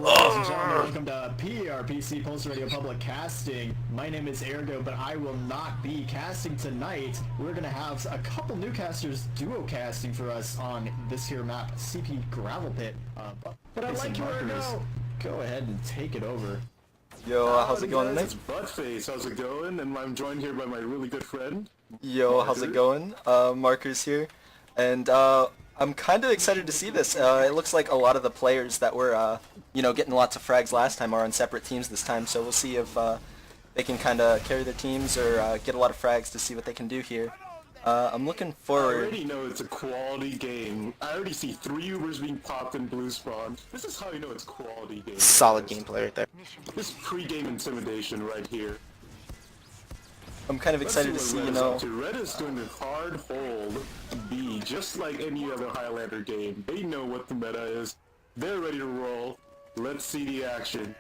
ladies and gentlemen, welcome to PRPC Pulse Radio Public Casting. My name is Ergo, but I will not be casting tonight. We're going to have a couple new casters duo casting for us on this here map, CP Gravel Pit. But I'd like you, Ergo, go ahead and take it over. Yo, how's it going tonight? It's Buttface, how's it going? And I'm joined here by my really good friend. Yo, how's it going? Marcus here. And I'm kind of excited to see this. It looks like a lot of the players that were, getting lots of frags last time are on separate teams this time, so we'll see if they can kind of carry their teams or get a lot of frags to see what they can do here. I'm looking forward. I already know it's a quality game. I already see 3 Ubers being popped in blue spawn. This is how you know it's quality game. Solid gameplay right there. This is pre-game intimidation right here. I'm kind of excited to see, Red is going to hard hold B, just like any other Highlander game. They know what the meta is. They're ready to roll. Let's see the action.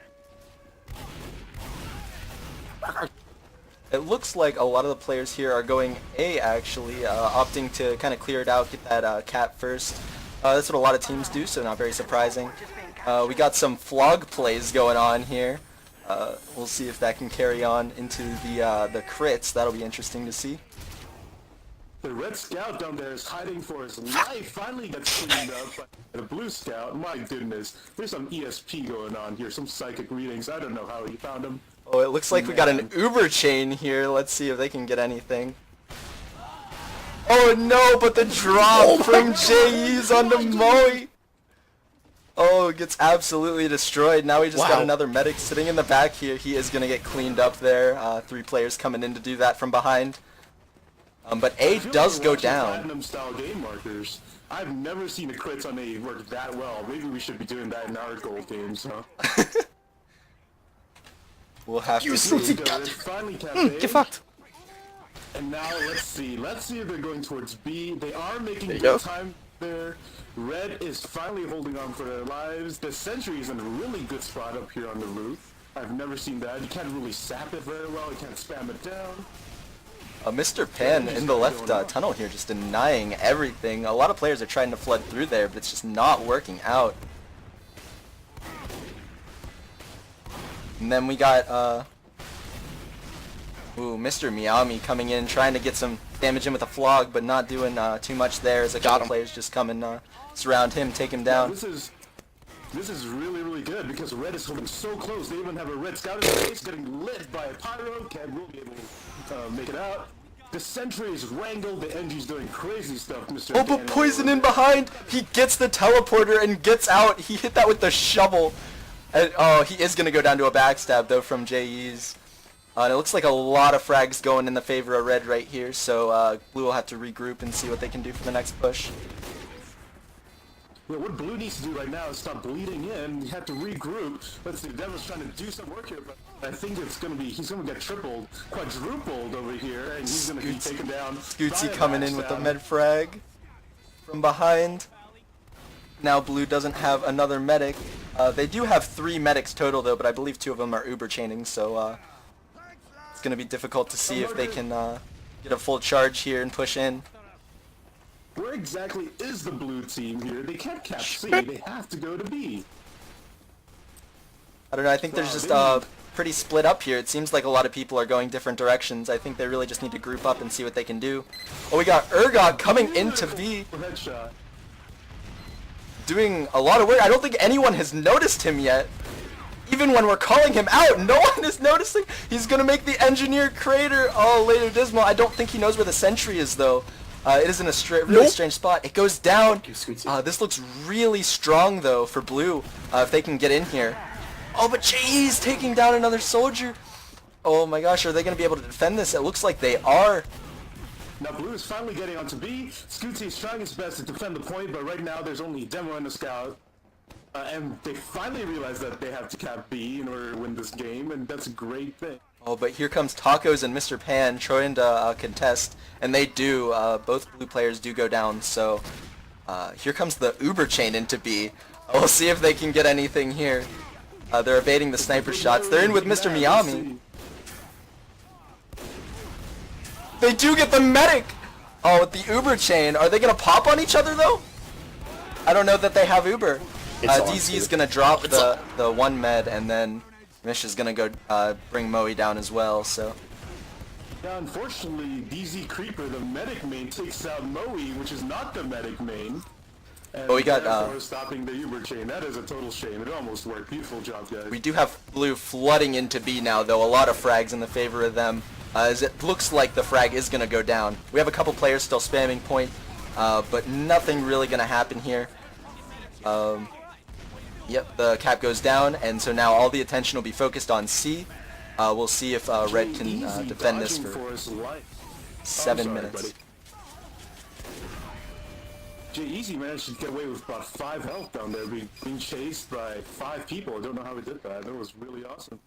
It looks like a lot of the players here are going A, actually, opting to kind of clear it out, get that cat first. That's what a lot of teams do, so not very surprising. We got some flog plays going on here. We'll see if that can carry on into the crits. That'll be interesting to see. The red scout down there is hiding for his life. Finally gets cleaned up by the blue scout. My goodness, there's some ESP going on here, some psychic readings. I don't know how he found them. Oh, it looks like we got an Uber chain here. Let's see if they can get anything. Oh no, but the drop from JE's onto Moe. Oh, gets absolutely destroyed. Now we just got another medic sitting in the back here. He is going to get cleaned up there. 3 players coming in to do that from behind. But A does go down. Platinum-style game markers. I've never seen the crits on A work that well. Maybe we should be doing that in our gold games, huh? We'll have to see. Get fucked. And now let's see. Let's see if they're going towards B. They are making good time there. Red is finally holding on for their lives. The sentry is in a really good spot up here on the roof. I've never seen that. You can't really sap it very well. You can't spam it down. Mr. Pan in the left tunnel here just denying everything. A lot of players are trying to flood through there, but it's just not working out. And then we got Mr. Miami coming in, trying to get some damage in with a flog, but not doing too much there as a couple players just come and surround him, take him down. This is really, really good because Red is holding so close. They even have a red scout in the face getting lit by a pyro. Can't really be able to make it out. The sentry is wrangled. The NG's doing crazy stuff, Mr. Oh, but Poison in behind. He gets the teleporter and gets out. He hit that with the shovel. And, oh, he is going to go down to a backstab, though, from JE's. And it looks like a lot of frags going in the favor of Red right here, so Blue will have to regroup and see what they can do for the next push. Yeah, what Blue needs to do right now is stop bleeding in. You have to regroup. Let's see, Devil's trying to do some work here, but I think it's going to be, he's going to get tripled, quadrupled over here, and he's going to be taken down. Scootsy coming in with the med frag from behind. Now Blue doesn't have another medic. They do have 3 medics total, though, but I believe 2 of them are Uber chaining, so it's going to be difficult to see if they can get a full charge here and push in. Where exactly is the blue team here? They can't cap C, they have to go to B. I don't know, I think there's just pretty split up here. It seems like a lot of people are going different directions. I think they really just need to group up and see what they can do. Oh, we got Urgot coming into B. Headshot. Doing a lot of work. I don't think anyone has noticed him yet. Even when we're calling him out, no one is noticing. He's going to make the engineer crater. Oh, later Dismal. I don't think he knows where the sentry is, though. It is in a really strange spot. It goes down. This looks really strong, though, for Blue, if they can get in here. Oh, but JE's taking down another soldier. Oh my gosh, are they going to be able to defend this? It looks like they are. Now Blue is finally getting onto B. Scootsy is trying his best to defend the point, but right now there's only Demo and a Scout. And they finally realize that they have to cap B in order to win this game, and that's a great thing. Oh, but here comes Tacos and Mr. Pan trying to contest, and they do. Both Blue players do go down, so here comes the Uber chain into B. We'll see if they can get anything here. They're evading the sniper shots. They're in with Mr. Miami. They do get the medic! Oh, with the Uber chain. Are they going to pop on each other, though? I don't know that they have Uber. DZ is gonna drop the one med, and then Mish is gonna go bring Moe down as well. So. Yeah, unfortunately, DZ Creeper, the medic main, takes out Moe, which is not the medic main. And we got stopping the Uber chain. That is a total shame. It almost worked. Beautiful job, guys. We do have Blue flooding into B now, though. A lot of frags in the favor of them, as it looks like the frag is gonna go down. We have a couple players still spamming point, but nothing really gonna happen here. Yep, the cap goes down, and so now all the attention will be focused on C. We'll see if Red can defend this for 7 minutes. Buddy. J-Easy managed to get away with about 5 health down there, being chased by 5 people. I don't know how he did that. That was really awesome.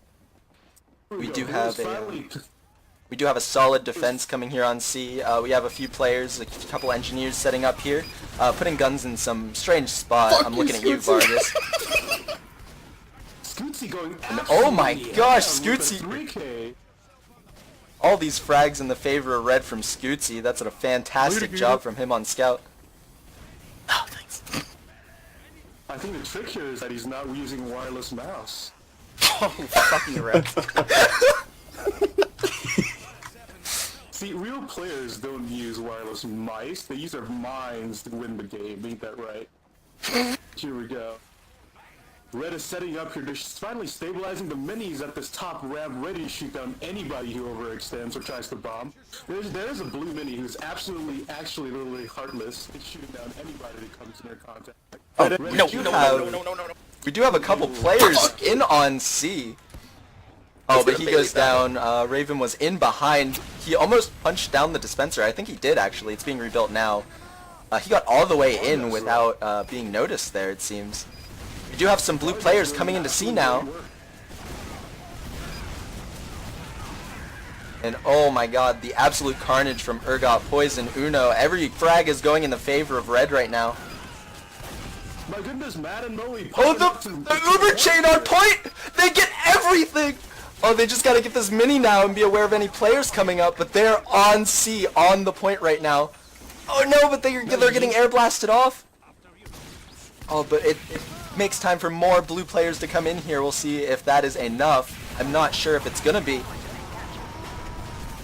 We do have a solid defense coming here on C. We have a few players, a couple engineers setting up here, putting guns in some strange spot. I'm looking at you, Vargas. Scootsy going oh my gosh, Scootsy! All these frags in the favor of Red from Scootsy. That's a fantastic job from him on Scout. Oh, thanks. I think the trick here is that he's not using a wireless mouse. Oh, fucking Red. See, real players don't use wireless mice. They use their minds to win the game. Ain't that right? Here we go. Red is setting up here. They're finally stabilizing the minis at this top ramp, ready to shoot down anybody who overextends or tries to bomb. There's a blue mini who's actually literally heartless. It's shooting down anybody that comes in their contact. No. We do have a couple players in on C. Oh, but he goes down. Raven was in behind. He almost punched down the dispenser. I think he did, actually. It's being rebuilt now. He got all the way in without being noticed there, it seems. We do have some blue players coming into C now. And oh my god, the absolute carnage from Urgot, Poison, Uno. Every frag is going in the favor of Red right now. My goodness, Matt and Moe. Oh, the Uber chain on point! They get everything! Oh, they just gotta get this mini now and be aware of any players coming up, but they're on C, on the point right now. Oh no, but they're getting air blasted off. Oh, but it makes time for more blue players to come in here. We'll see if that is enough. I'm not sure if it's gonna be.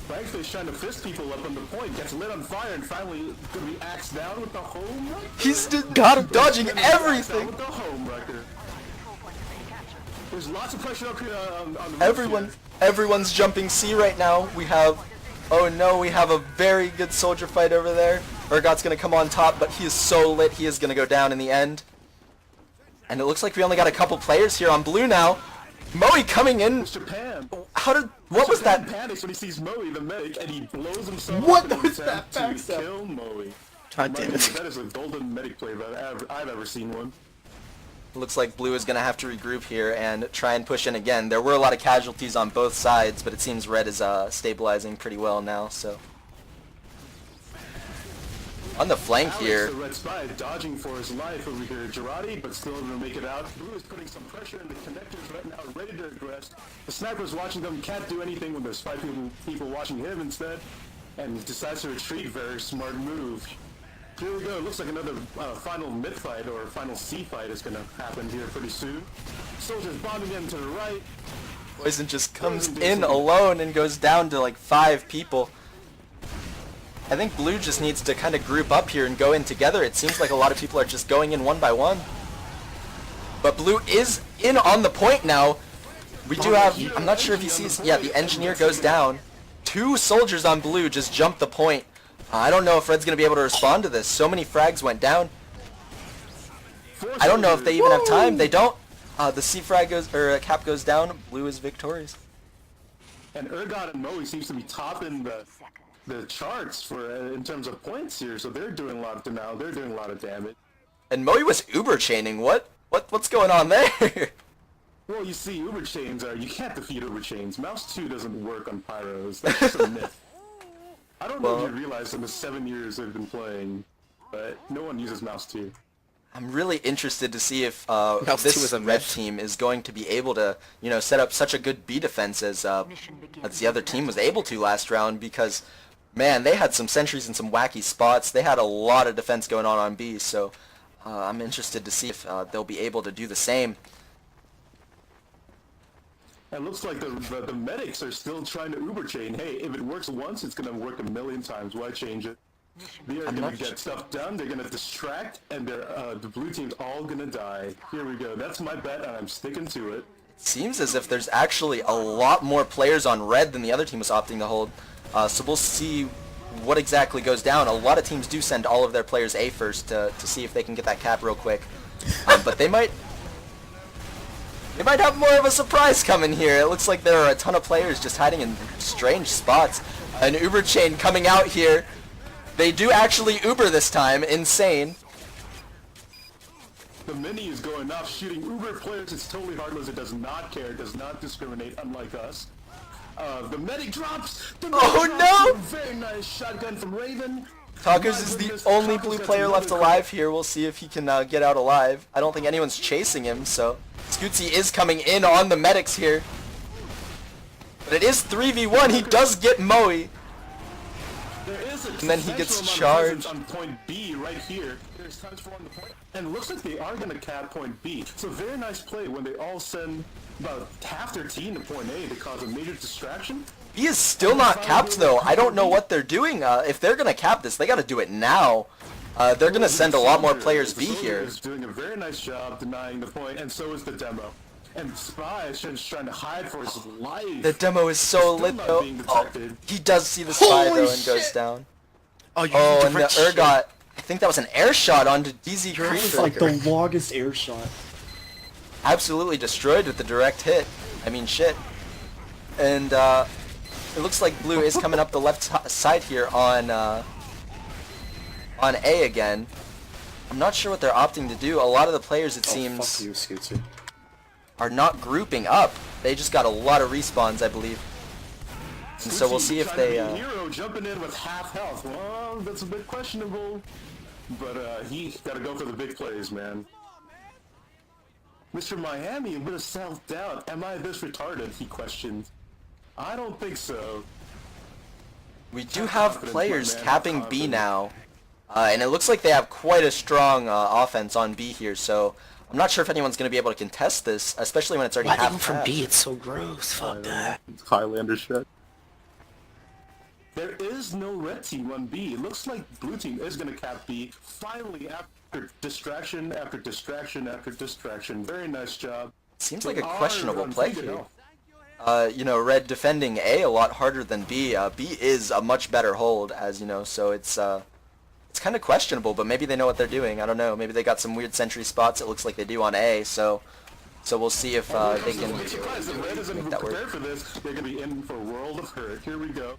Buttface trying to fist people up on the point, gets lit on fire, and finally gonna be axed down with the home wrecker. He's got him dodging everything. With the home wrecker. There's lots of pressure up here on the Everyone's jumping C right now. We have, oh no, we have a very good soldier fight over there. Urgot's gonna come on top, but he is so lit, he is gonna go down in the end. And it looks like we only got a couple players here on blue now. Moe coming in. Mr. Pan. What was that? Panics when he sees Moe, the medic, and he blows himself What up was in that to backstab? kill Moe. God damn it. That is a golden medic play that I've ever seen one. Looks like blue is going to have to regroup here and try and push in again. There were a lot of casualties on both sides, but it seems red is stabilizing pretty well now, so. On the flank here. The red spy dodging for his life over here. Girardi, but still able to make it out. Blue is putting some pressure in the connectors right now, ready to aggress. The sniper's watching them, can't do anything when there's 5 people watching him instead, and decides to retreat. Very smart move. Here we go. It looks like another final mid fight or final C fight is going to happen here pretty soon. Soldiers bombing in to the right. Poison just comes in alone and goes down to like 5 people. I think blue just needs to kind of group up here and go in together. It seems like a lot of people are just going in one by one. But blue is in on the point now. We do have, I'm not sure if he sees, yeah, the engineer goes down. 2 soldiers on blue just jumped the point. I don't know if Red's going to be able to respond to this. So many frags went down. I don't know if they even have time. They don't. The C frag goes, or cap goes down. Blue is victorious. And Urgot and Moe seems to be topping the charts for in terms of points here. So they're doing a lot of now. They're doing a lot of damage. And Moe was Uber chaining. What's going on there? Well, you see, Uber chains are, you can't defeat Uber chains. Mouse 2 doesn't work on pyros. That's just a myth. I don't know if you realize in the 7 years they've been playing, but no one uses Mouse 2. I'm really interested to see if this red team is going to be able to, you know, set up such a good B defense as the other team was able to last round, because, man, they had some sentries in some wacky spots. They had a lot of defense going on B, so I'm interested to see if they'll be able to do the same. It looks like the medics are still trying to Uber chain. Hey, if it works once, it's gonna work a million times. Why change it? They are gonna get stuff done. They're gonna distract, and the blue team's all gonna die. Here we go. That's my bet, and I'm sticking to it. Seems as if there's actually a lot more players on red than the other team was opting to hold. So we'll see what exactly goes down. A lot of teams do send all of their players A first to see if they can get that cap real quick. But they might have more of a surprise coming here. It looks like there are a ton of players just hiding in strange spots. An Uber chain coming out here. They do actually Uber this time. Insane. The mini is going off, shooting Uber players. It's totally heartless. It does not care. It does not discriminate, unlike us. The medic drops. No! Very nice shotgun from Raven. Talkers is the only blue player left alive here. We'll see if he can get out alive. I don't think anyone's chasing him, so Scootsy is coming in on the medics here. But it is 3v1. He does get Moe. And then he gets charged. On point B right here. There's times for on the point. And it looks like they are going to cap point B. So very nice play when they all send about half their team to point A to cause a major distraction. He is still not capped though. I don't know what they're doing. If they're going to cap this, they got to do it now. They're going to send a lot more players B here. Is doing a very nice job denying the point, and so is the demo. And Spy is just trying to hide for his life. The demo is so lit though. Oh, he does see the Spy though and goes down. Oh, and the Urgot. I think that was an air shot onto DZ That was Creature. like the longest air shot. Absolutely destroyed with the direct hit. I mean, shit. And it looks like blue is coming up the left side here on A again. I'm not sure what they're opting to do. A lot of the players, it seems, Fuck you, Scootsy. are not grouping up. They just got a lot of respawns, I believe. And so we'll see if they... Hero jumping in with half health. Well, that's a bit questionable. But he got to go for the big plays, man. Mr. Miami, a bit of self-doubt. Am I this retarded? He questioned. I don't think so. We do have players capping B now. And it looks like they have quite a strong offense on B here, so I'm not sure if anyone's going to be able to contest this, especially when it's already Why half even from capped. B? It's so gross. Fuck that. It's Highlander shit. There is no red team on B. It looks like blue team is going to cap B. Finally, after distraction after distraction after distraction. Very nice job. Seems They like a are questionable on play pretty good here. health. You know, red defending A a lot harder than B. B is a much better hold, as you know, so it's kind of questionable, but maybe they know what they're doing. I don't know. Maybe they got some weird sentry spots. It looks like they do on A, so we'll see if they can I'm surprised that red isn't make that prepared work. for this. They're going to be in for a world of hurt. Here we go.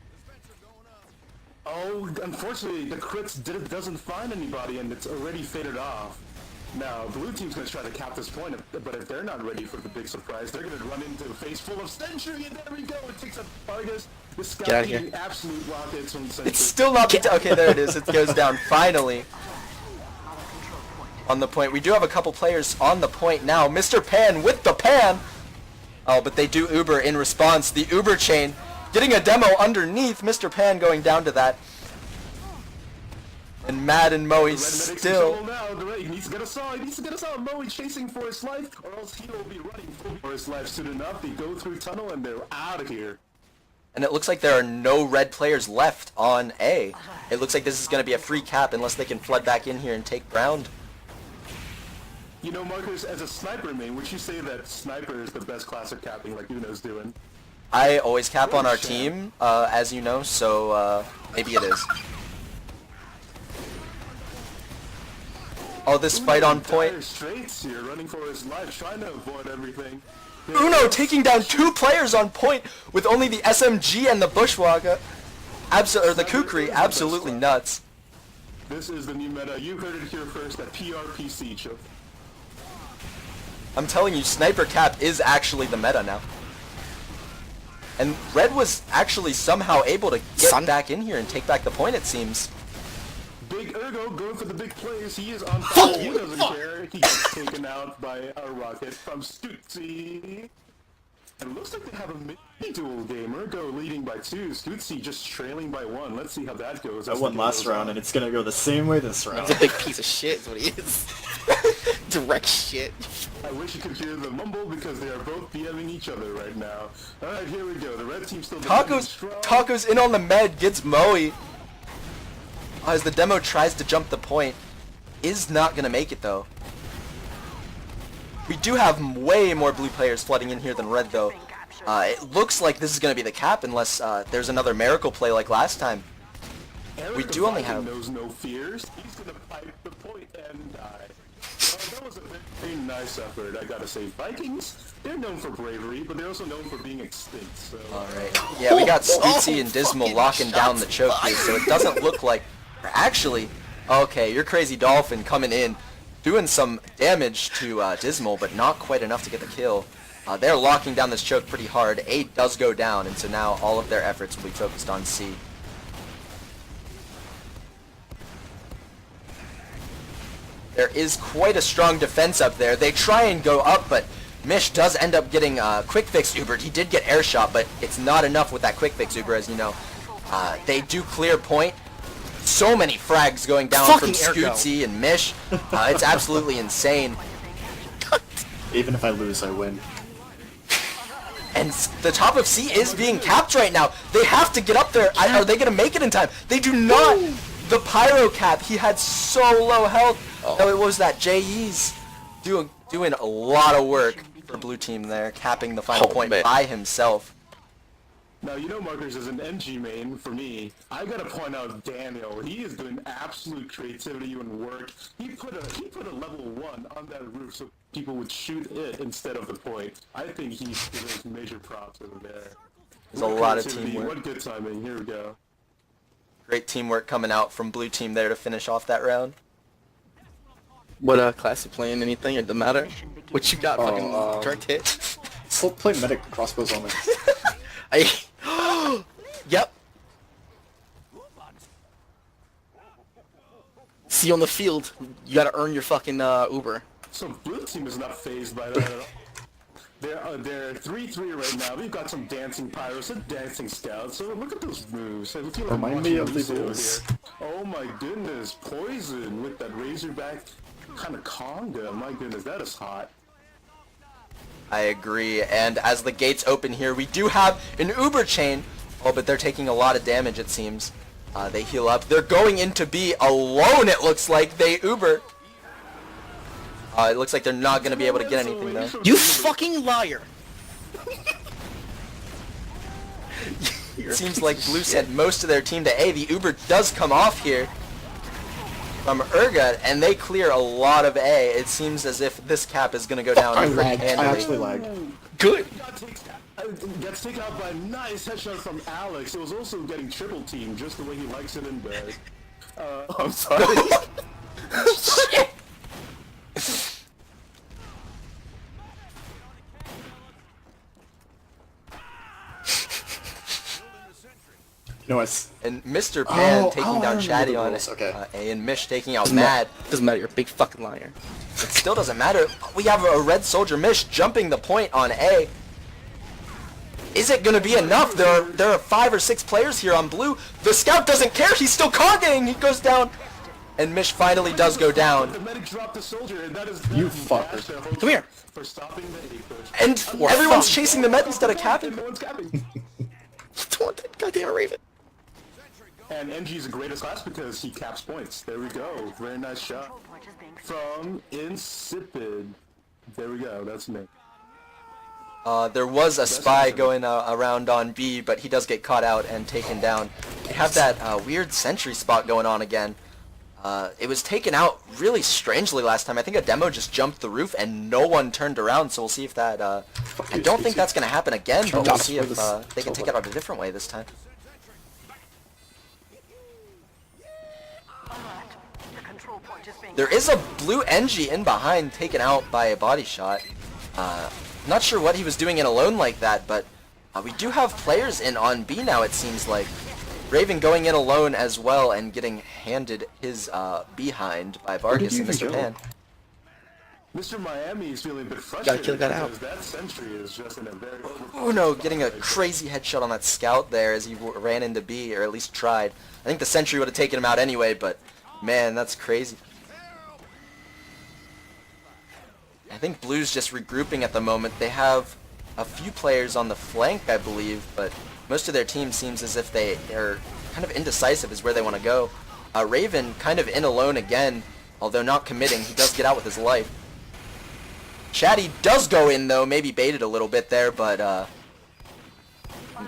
Oh, unfortunately, the crits doesn't find anybody, and it's already faded off. Now, blue team's going to try to cap this point, but if they're not ready for the big surprise, they're going to run into a face full of Sentry, and there we go. It takes up Vargas. The Get scout out of getting here. absolute rockets from Sentry. It's still not... Okay, there it is. It goes down finally. On the point. We do have a couple players on the point now. Mr. Pan with the pan! Oh, but they do Uber in response. The Uber chain getting a demo underneath. Mr. Pan going down to that. And Mad and Moe still... He needs to get a saw. He needs to get a saw. Moe chasing for his life, or else he will be running for his life soon enough. They go through tunnel, and they're out of here. And it looks like there are no red players left on A. It looks like this is going to be a free cap unless they can flood back in here and take ground. You know, Marcus, as a sniper main, would you say that sniper is the best class of capping like Uno's doing? I always cap on our team, as you know, so maybe it is. Oh, this fight on point. Dire Straits here, running for his life, trying to avoid everything. Uno taking down 2 players on point with only the SMG and the Bushwalker. Or the Kukri, absolutely nuts. This is the new meta. You heard it here first at PRPC, Chip. I'm telling you, Sniper Cap is actually the meta now. And Red was actually somehow able to get back in here and take back the point, it seems. Big Ergo going for the big plays. He is on fire. He doesn't care. He gets taken out by a rocket from Stutzi. It looks like they have a mid-duel game. Urgo leading by 2, Scootsie just trailing by 1. Let's see how that goes. I won last round, and it's gonna go the same way this round. He's a big piece of shit is what he is. Direct shit. I wish you could hear the mumble because they are both BMing each other right now. Alright, here we go. The red team still Taco's in on the med, gets Moe. As the demo tries to jump the point. Is not gonna make it though. We do have way more blue players flooding in here than red though. It looks like this is gonna be the cap unless there's another miracle play like last time. We do only have... knows no fears. He's gonna pipe the point and die. That was a very nice effort, I gotta say. Vikings, they're known for bravery, but they're also known for being extinct, so... Alright. Yeah, we got Scootsy and Dismal locking down the choke here, so it doesn't look like... Actually, okay, your Crazy Dolphin coming in, doing some damage to Dismal, but not quite enough to get the kill. They're locking down this choke pretty hard. A does go down, and so now all of their efforts will be focused on C. There is quite a strong defense up there. They try and go up, but Mish does end up getting quick fix Ubered. He did get air shot, but it's not enough with that quick fix Uber, as you know. They do clear point. So many frags going down Fucking from Scootsy and Mish. It's absolutely insane. Even if I lose, I win. And the top of C is being capped right now. They have to get up there. Are they going to make it in time? They do not. The Pyro cap, he had so low health. Oh, it was that JE's doing a lot of work for blue team there, capping the final point by himself. Now, you know Markers is an NG main for me. I gotta point out Daniel. He is doing absolute creativity and work. He put a level 1 on that roof so people would shoot it instead of the point. I think he deserves major props over there. There's a lot of teamwork. What good timing. Here we go. Great teamwork coming out from blue team there to finish off that round. What class you playing? Anything? It doesn't matter. What you got? Fucking direct hit. Still play medic crossbows only. Yep. See you on the field. You gotta earn your fucking Uber. So blue team is not phased by that at all. They're 3-3 right now. We've got some dancing pyros and dancing scouts. So look at those moves. I feel like Remind me of the rules. Oh my goodness, Poison with that Razorback kind of conga. My goodness, that is hot. I agree, and as the gates open here, we do have an Uber chain. Oh, but they're taking a lot of damage, it seems. They heal up. They're going into B alone, it looks like. They Uber. It looks like they're not going to be able to get anything, though. You fucking liar! It seems like Blue sent most of their team to A. The Uber does come off here from Urga, and they clear a lot of A. It seems as if this cap is going to go down. I lagged. I actually lagged. Good! Gets taken out by a nice headshot from Alex. It was also getting triple teamed, just the way he likes it in bed. I'm sorry. Shit! You know what? And Mr. Pan taking down Chatty on okay. A, and Mish taking out Mad. Doesn't matter, you're a big fucking liar. It still doesn't matter. We have a red soldier Mish jumping the point on A. Is it going to be enough? There are 5 or 6 players here on blue. The scout doesn't care. He's still cogging. He goes down. And Mish finally does go down. The medic dropped the soldier, and that is You fucker. Come here. For stopping the A push. And everyone's chasing the med instead of capping. No one's capping. Don't that goddamn Raven. And NG is the greatest class because he caps points. There we go. Very nice shot. From Insipid. There we go. That's me. There was a spy going around on B, but he does get caught out and taken down. They have that weird sentry spot going on again. It was taken out really strangely last time. I think a demo just jumped the roof and no one turned around, so we'll see if that... I don't think that's going to happen again, but we'll see if they can take it out a different way this time. There is a blue NG in behind, taken out by a body shot. Not sure what he was doing in alone like that, but we do have players in on B now, it seems like. Raven going in alone as well and getting handed his behind by Vargas and Mr. Pan. Mr. Miami is feeling a bit Gotta frustrated kill that out. because that sentry is just in a very... Oh no, getting a crazy headshot on that scout there as he ran into B, or at least tried. I think the sentry would have taken him out anyway, but man, that's crazy. I think Blue's just regrouping at the moment. They have a few players on the flank, I believe, but most of their team seems as if they are kind of indecisive as where they want to go. Raven kind of in alone again, although not committing. He does get out with his life. Chatty does go in though, maybe baited a little bit there, but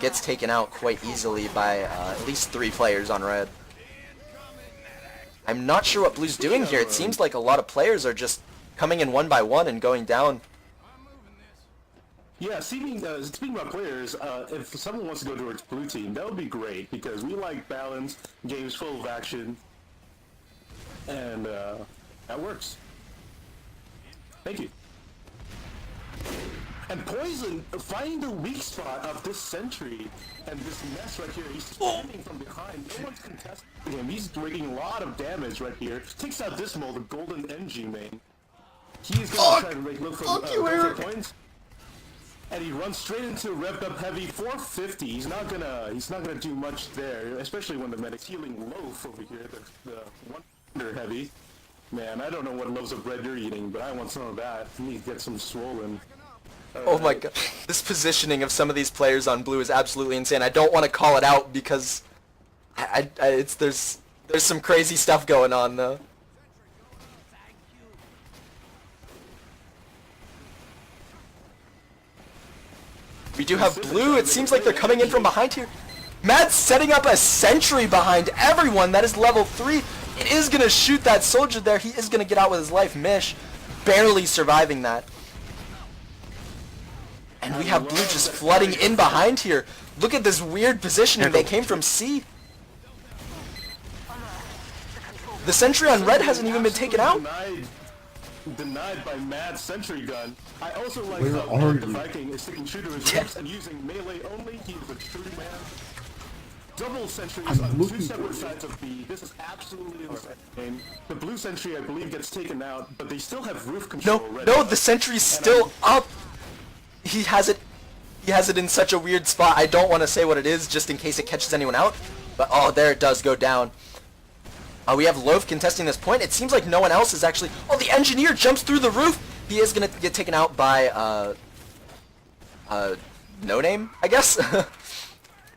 gets taken out quite easily by at least 3 players on red. I'm not sure what Blue's doing here. It seems like a lot of players are just coming in one by one and going down. Yeah, speaking about players, if someone wants to go towards blue team, that would be great, because we like balanced games full of action, and that works. Thank you. And Poison, finding the weak spot of this sentry, and this mess right here, he's standing from behind, no one's contesting him, he's taking a lot of damage right here, takes out Dismal, the golden NG main. He's gonna try to look for points. And he runs straight into revved up heavy 450. He's not gonna do much there, especially when the medic's healing loaf over here. The wonder heavy. Man, I don't know what loaves of bread you're eating, but I want some of that. I need to get some swollen. Oh my god. This positioning of some of these players on blue is absolutely insane. I don't want to call it out because there's some crazy stuff going on though. We do have blue. It seems like they're coming in from behind here. Mad's setting up a sentry behind everyone. That is level 3. It is going to shoot that soldier there. He is going to get out with his life. Mish barely surviving that. And we have blue just flooding in behind here. Look at this weird positioning. They came from C. The sentry on red hasn't even been taken out. Denied by Mad Sentry Gun. I also like how the Viking is sticking true to his roots and using melee only. He is a true man. Double sentries on 2 separate sides of B. This is absolutely insane. The blue sentry, I believe, gets taken out, but they still have roof control. No, the sentry's still up. He has it in such a weird spot. I don't want to say what it is just in case it catches anyone out. But oh, there it does go down. We have Loaf contesting this point. It seems like no one else is actually... Oh, the engineer jumps through the roof! He is going to get taken out by, No Name, I guess?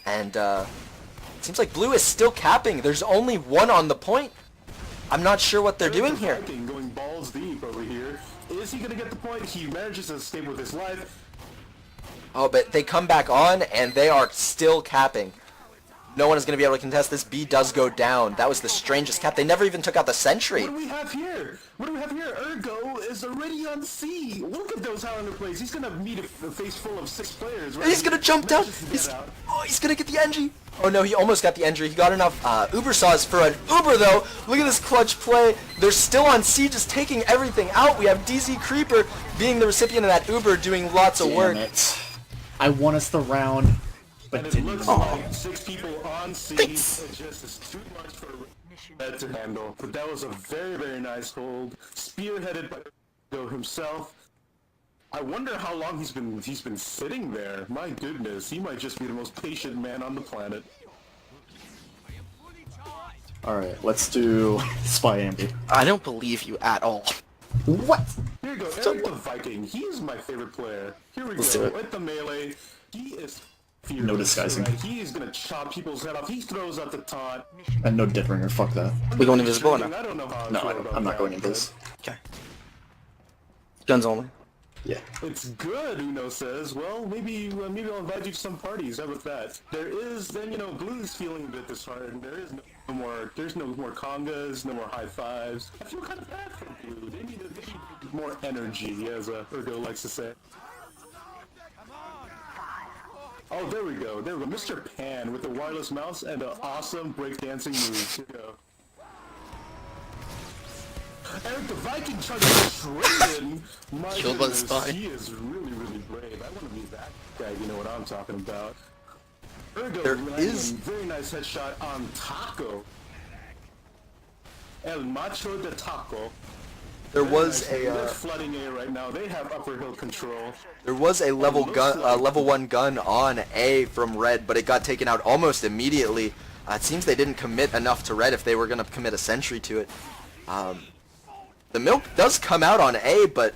And, it seems like blue is still capping. There's only one on the point. I'm not sure what they're doing here. Going balls deep over here. Is he going to get the point? He manages to escape with his life. Oh, but they come back on, and they are still capping. No one is going to be able to contest this. B does go down. That was the strangest cap. They never even took out the sentry. What do we have here? Ergo is already on C. Look at those Highlander plays. He's going to meet a face full of 6 players. Right? He's going to jump down. He's going to get the NG. Oh no, he almost got the injury. He got enough Uber saws for an Uber though. Look at this clutch play. They're still on C, just taking everything out. We have DZ Creeper being the recipient of that Uber, doing lots of work. Damn it. I won us the round. But and it looks like 6 people on C. It just is too much for Red to handle. But that was a very, very nice hold. Spearheaded by Go himself. I wonder how long he's been sitting there. My goodness, he might just be the most patient man on the planet. Alright, let's do Spy Ambi. I don't believe you at all. What? Here you go, Eric the Viking. He is my favorite player. Here we go. With the melee, he is fearless. No disguising. Right? He is gonna chop people's head off. He throws out the taunt. And no Death Ringer, fuck that. We going invisible or no? I don't know how I'm not going invis. Okay. Guns only. Yeah. It's good, Uno says. Well, maybe I'll invite you to some parties. How about that? Blue is feeling a bit disheartened. There's no more congas, no more high fives. I feel kind of bad for Blue. They need more energy, as Ergo likes to say. Oh, there we go. Mr. Pan with the wireless mouse and an awesome breakdancing move. Here we go. Eric the Viking trying to straight in. My Killed by the spy. He is really, really brave. I want to be that guy. You know what I'm talking about. Ergo There landing is- a very nice headshot on Taco. El Macho de Taco. There was They're flooding A right now. They have upper hill control. There was a level level 1 gun on A from Red, but it got taken out almost immediately. It seems they didn't commit enough to Red if they were going to commit a sentry to it. The milk does come out on A, but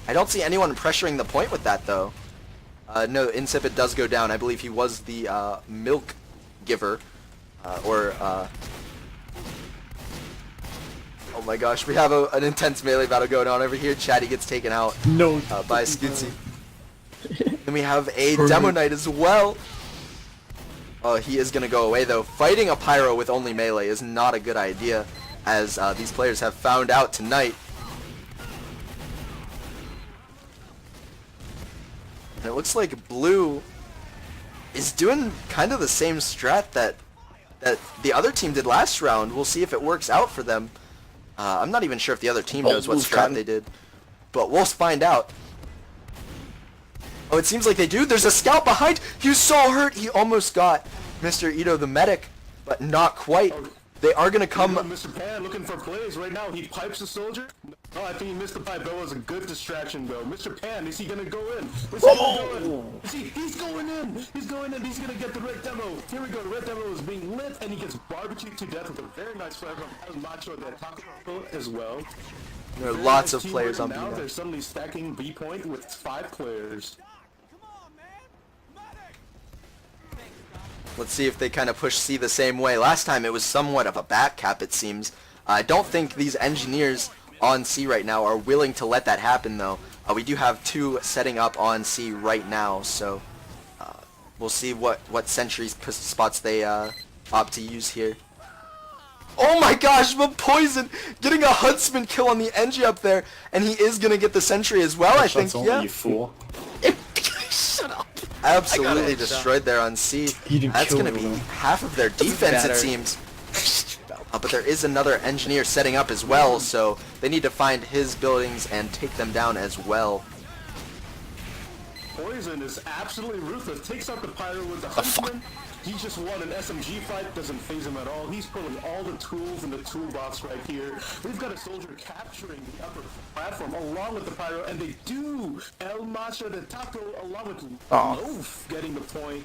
I don't see anyone pressuring the point with that, though. No, Insipid does go down. I believe he was the milk giver. Oh my gosh, we have an intense melee battle going on over here. Chatty gets taken out by Scootsy. Then we have a Demo Knight as well. Oh, he is going to go away, though. Fighting a Pyro with only melee is not a good idea, as these players have found out tonight. And it looks like Blue is doing kind of the same strat that the other team did last round. We'll see if it works out for them. I'm not even sure if the other team knows what strat they did, but we'll find out. Oh, it seems like they do. There's a scout behind. He was so hurt. He almost got Mr. Ito the medic, but not quite. They are going to come... Mr. Pan looking for plays right now. He pipes the soldier. Oh, I think he missed the pipe. That was a good distraction, though. Mr. Pan, is he going to go in? Is he going in? He's going in. He's going in. He's going to get the red demo. Here we go. The red demo is being lit, and he gets barbecued to death with a very nice flag from Macho that Taco as well. There are lots of players on B now. They're suddenly stacking B point with 5 players. Let's see if they kind of push C the same way. Last time it was somewhat of a back cap, it seems. I don't think these engineers on C right now are willing to let that happen, though. We do have 2 setting up on C right now, so we'll see what sentry spots they opt to use here. Oh my gosh, but Poison getting a Huntsman kill on the Engie up there, and he is going to get the sentry as well, I think. Yeah. You fool. Shut up. Absolutely destroyed there on C. That's going to be half of their defense, it seems. But there is another engineer setting up as well, so they need to find his buildings and take them down as well. Poison is absolutely ruthless. Takes out the Pyro with the Huntsman. He just won an SMG fight. Doesn't phase him at all. He's pulling all the tools in the toolbox right here. We've got a soldier capturing the upper platform along with the Pyro, and they do. El Macho de Taco along with Loaf getting the point.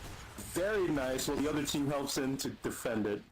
Very nice. While the other team helps in to defend it.